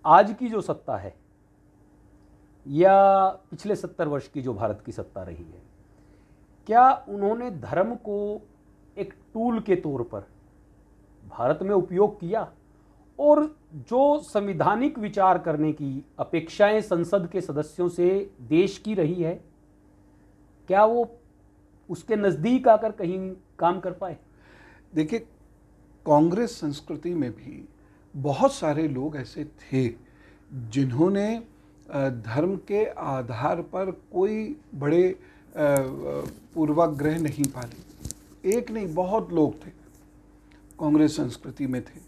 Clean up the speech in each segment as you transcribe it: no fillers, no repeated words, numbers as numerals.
आज की जो सत्ता है या पिछले 70 वर्ष की जो भारत की सत्ता रही है, क्या उन्होंने धर्म को एक टूल के तौर पर भारत में उपयोग किया? और जो संवैधानिक विचार करने की अपेक्षाएं संसद के सदस्यों से देश की रही है, क्या वो उसके नज़दीक आकर कहीं काम कर पाए? देखिए, कांग्रेस संस्कृति में भी बहुत सारे लोग ऐसे थे जिन्होंने धर्म के आधार पर कोई बड़े पूर्वाग्रह नहीं पाले। एक नहीं, बहुत लोग थे कांग्रेस संस्कृति में थे।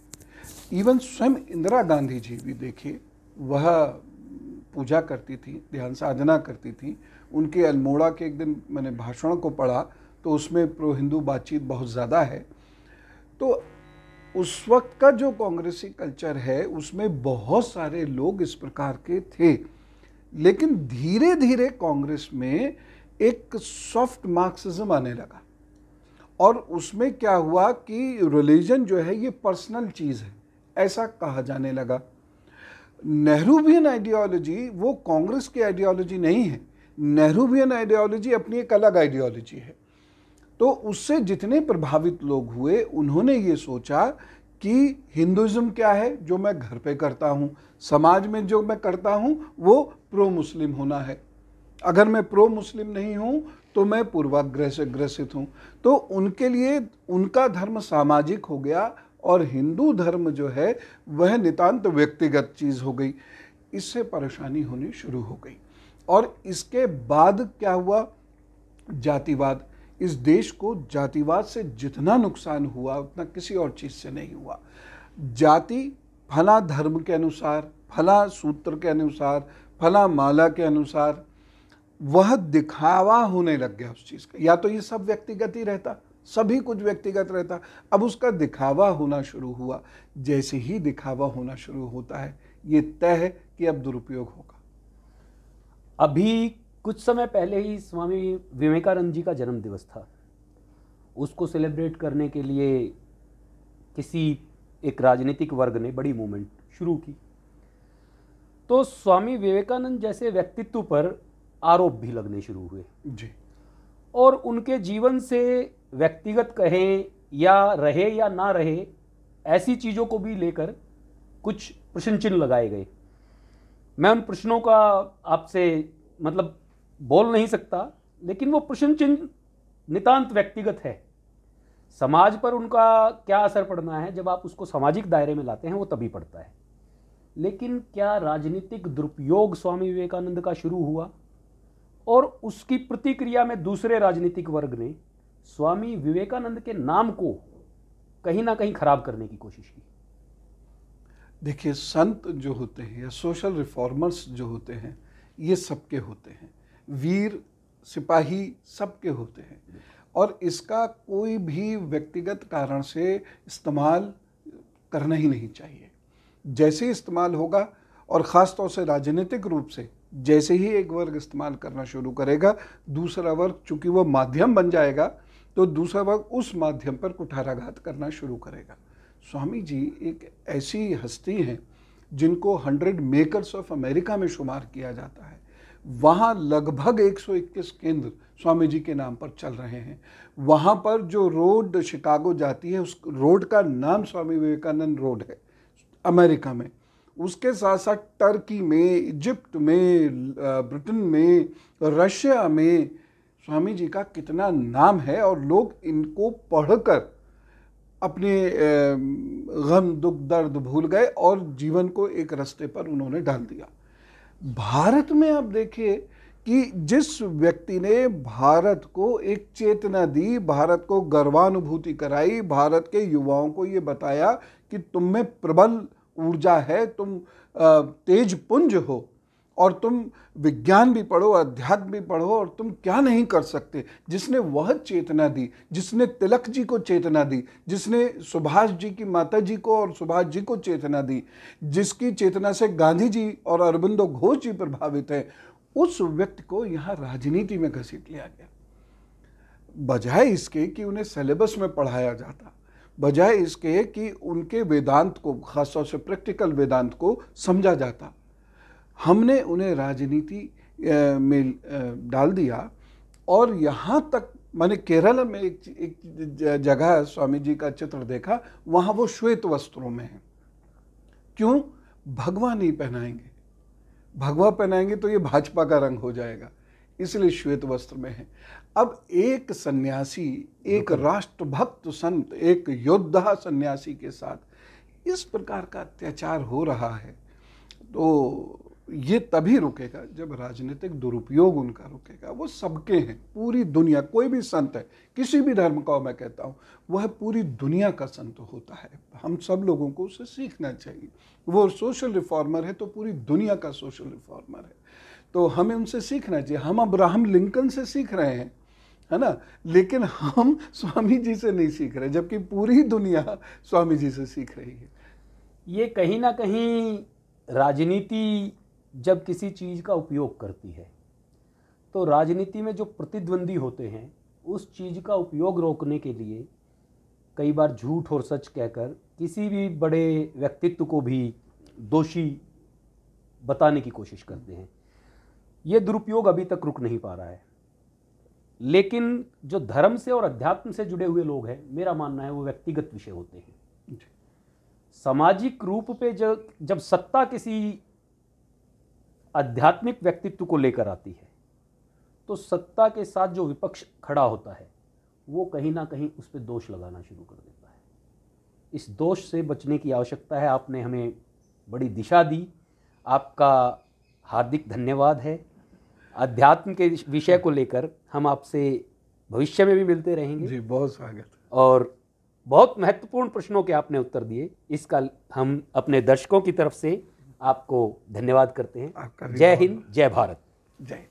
इवन स्वयं इंदिरा गांधी जी भी देखिए, वह पूजा करती थी, ध्यान साधना करती थी। उनके अल्मोड़ा के एक दिन मैंने भाषण को पढ़ा तो उसमें प्रो हिंदू बातचीत बहुत ज़्यादा है। तो उस वक्त का जो कांग्रेसी कल्चर है उसमें बहुत सारे लोग इस प्रकार के थे, लेकिन धीरे धीरे कांग्रेस में एक सॉफ्ट मार्क्सिज्म आने लगा और उसमें क्या हुआ कि रिलीजन जो है ये पर्सनल चीज़ है, ऐसा कहा जाने लगा। नेहरूवियन आइडियोलॉजी वो कांग्रेस की आइडियोलॉजी नहीं है। नेहरूवियन आइडियोलॉजी अपनी एक अलग आइडियोलॉजी है। तो उससे जितने प्रभावित लोग हुए उन्होंने ये सोचा कि हिंदुइज्म क्या है, जो मैं घर पे करता हूँ, समाज में जो मैं करता हूँ वो प्रो मुस्लिम होना है। अगर मैं प्रो मुस्लिम नहीं हूँ तो मैं पूर्वाग्रह से ग्रसित हूँ। तो उनके लिए उनका धर्म सामाजिक हो गया और हिंदू धर्म जो है वह नितांत व्यक्तिगत चीज़ हो गई। इससे परेशानी होनी शुरू हो गई। और इसके बाद क्या हुआ, जातिवाद। इस देश को जातिवाद से जितना नुकसान हुआ उतना किसी और चीज़ से नहीं हुआ। जाति फला धर्म के अनुसार, फला सूत्र के अनुसार, फला माला के अनुसार वह दिखावा होने लग गया उस चीज़ का। या तो ये सब व्यक्तिगत ही रहता, सभी कुछ व्यक्तिगत रहता, अब उसका दिखावा होना शुरू हुआ। जैसे ही दिखावा होना शुरू होता है ये तय है कि अब दुरुपयोग होगा। अभी कुछ समय पहले ही स्वामी विवेकानंद जी का जन्म दिवस था। उसको सेलिब्रेट करने के लिए किसी एक राजनीतिक वर्ग ने बड़ी मूवमेंट शुरू की। तो स्वामी विवेकानंद जैसे व्यक्तित्व पर आरोप भी लगने शुरू हुए जी। और उनके जीवन से व्यक्तिगत कहें या रहे या ना रहे, ऐसी चीज़ों को भी लेकर कुछ प्रश्न चिन्ह लगाए गए। मैं उन प्रश्नों का आपसे मतलब बोल नहीं सकता, लेकिन वो प्रश्न चिन्ह नितांत व्यक्तिगत है। समाज पर उनका क्या असर पड़ना है, जब आप उसको सामाजिक दायरे में लाते हैं वो तभी पड़ता है। लेकिन क्या राजनीतिक दुरुपयोग स्वामी विवेकानंद का शुरू हुआ और उसकी प्रतिक्रिया में दूसरे राजनीतिक वर्ग ने स्वामी विवेकानंद के नाम को कहीं ना कहीं खराब करने की कोशिश की? देखिए, संत जो होते हैं या सोशल रिफॉर्मर्स जो होते हैं ये सबके होते हैं, वीर सिपाही सबके होते हैं, और इसका कोई भी व्यक्तिगत कारण से इस्तेमाल करना ही नहीं चाहिए। जैसे इस्तेमाल होगा, और ख़ास तौर से राजनीतिक रूप से जैसे ही एक वर्ग इस्तेमाल करना शुरू करेगा, दूसरा वर्ग चूंकि वो माध्यम बन जाएगा तो दूसरा वर्ग उस माध्यम पर कुठाराघात करना शुरू करेगा। स्वामी जी एक ऐसी हस्ती हैं जिनको 100 मेकर्स ऑफ अमेरिका में शुमार किया जाता है। वहाँ लगभग 121 केंद्र स्वामी जी के नाम पर चल रहे हैं। वहाँ पर जो रोड शिकागो जाती है उस रोड का नाम स्वामी विवेकानंद रोड है अमेरिका में। उसके साथ साथ टर्की में, इजिप्ट में, ब्रिटेन में, रशिया में स्वामी जी का कितना नाम है, और लोग इनको पढ़कर अपने गम दुख दर्द भूल गए और जीवन को एक रास्ते पर उन्होंने डाल दिया। भारत में आप देखिए कि जिस व्यक्ति ने भारत को एक चेतना दी, भारत को गर्वानुभूति कराई, भारत के युवाओं को ये बताया कि तुम में प्रबल ऊर्जा है, तुम तेज पुंज हो, और तुम विज्ञान भी पढ़ो, अध्यात्म भी पढ़ो, और तुम क्या नहीं कर सकते, जिसने वह चेतना दी, जिसने तिलक जी को चेतना दी, जिसने सुभाष जी की माता जी को और सुभाष जी को चेतना दी, जिसकी चेतना से गांधी जी और अरबिंदो घोष जी प्रभावित हैं, उस व्यक्ति को यहाँ राजनीति में घसीट लिया गया। बजाय इसके कि उन्हें सिलेबस में पढ़ाया जाता, बजाय इसके कि उनके वेदांत को, खासतौर से प्रैक्टिकल वेदांत को समझा जाता। हमने उन्हें राजनीति में डाल दिया। और यहाँ तक मैंने केरल में एक जगह स्वामी जी का चित्र देखा, वहाँ वो श्वेत वस्त्रों में है। क्यों? भगवा नहीं पहनाएंगे, भगवा पहनाएंगे तो ये भाजपा का रंग हो जाएगा, इसलिए श्वेत वस्त्र में है। अब एक सन्यासी, एक राष्ट्रभक्त संत, एक योद्धा सन्यासी के साथ इस प्रकार का अत्याचार हो रहा है, तो ये तभी रुकेगा जब राजनीतिक दुरुपयोग उनका रुकेगा। वो सबके हैं, पूरी दुनिया, कोई भी संत है, किसी भी धर्म का मैं कहता हूँ, वह पूरी दुनिया का संत होता है। हम सब लोगों को उससे सीखना चाहिए। वो सोशल रिफॉर्मर है तो पूरी दुनिया का सोशल रिफॉर्मर है, तो हमें उनसे सीखना चाहिए। हम अब्राहम लिंकन से सीख रहे हैं, है ना, लेकिन हम स्वामी जी से नहीं सीख रहे, जबकि पूरी दुनिया स्वामी जी से सीख रही है। ये कहीं ना कहीं राजनीति जब किसी चीज़ का उपयोग करती है तो राजनीति में जो प्रतिद्वंदी होते हैं उस चीज़ का उपयोग रोकने के लिए कई बार झूठ और सच कहकर किसी भी बड़े व्यक्तित्व को भी दोषी बताने की कोशिश करते हैं। ये दुरुपयोग अभी तक रुक नहीं पा रहा है, लेकिन जो धर्म से और अध्यात्म से जुड़े हुए लोग हैं, मेरा मानना है वो व्यक्तिगत विषय होते हैं। सामाजिक रूप पे जब सत्ता किसी आध्यात्मिक व्यक्तित्व को लेकर आती है तो सत्ता के साथ जो विपक्ष खड़ा होता है वो कहीं ना कहीं उस पर दोष लगाना शुरू कर देता है। इस दोष से बचने की आवश्यकता है। आपने हमें बड़ी दिशा दी, आपका हार्दिक धन्यवाद है। अध्यात्म के विषय को लेकर हम आपसे भविष्य में भी मिलते रहेंगे। जी, बहुत स्वागत। और बहुत महत्वपूर्ण प्रश्नों के आपने उत्तर दिए, इसका हम अपने दर्शकों की तरफ से आपको धन्यवाद करते हैं। जय हिंद, जय भारत। जय।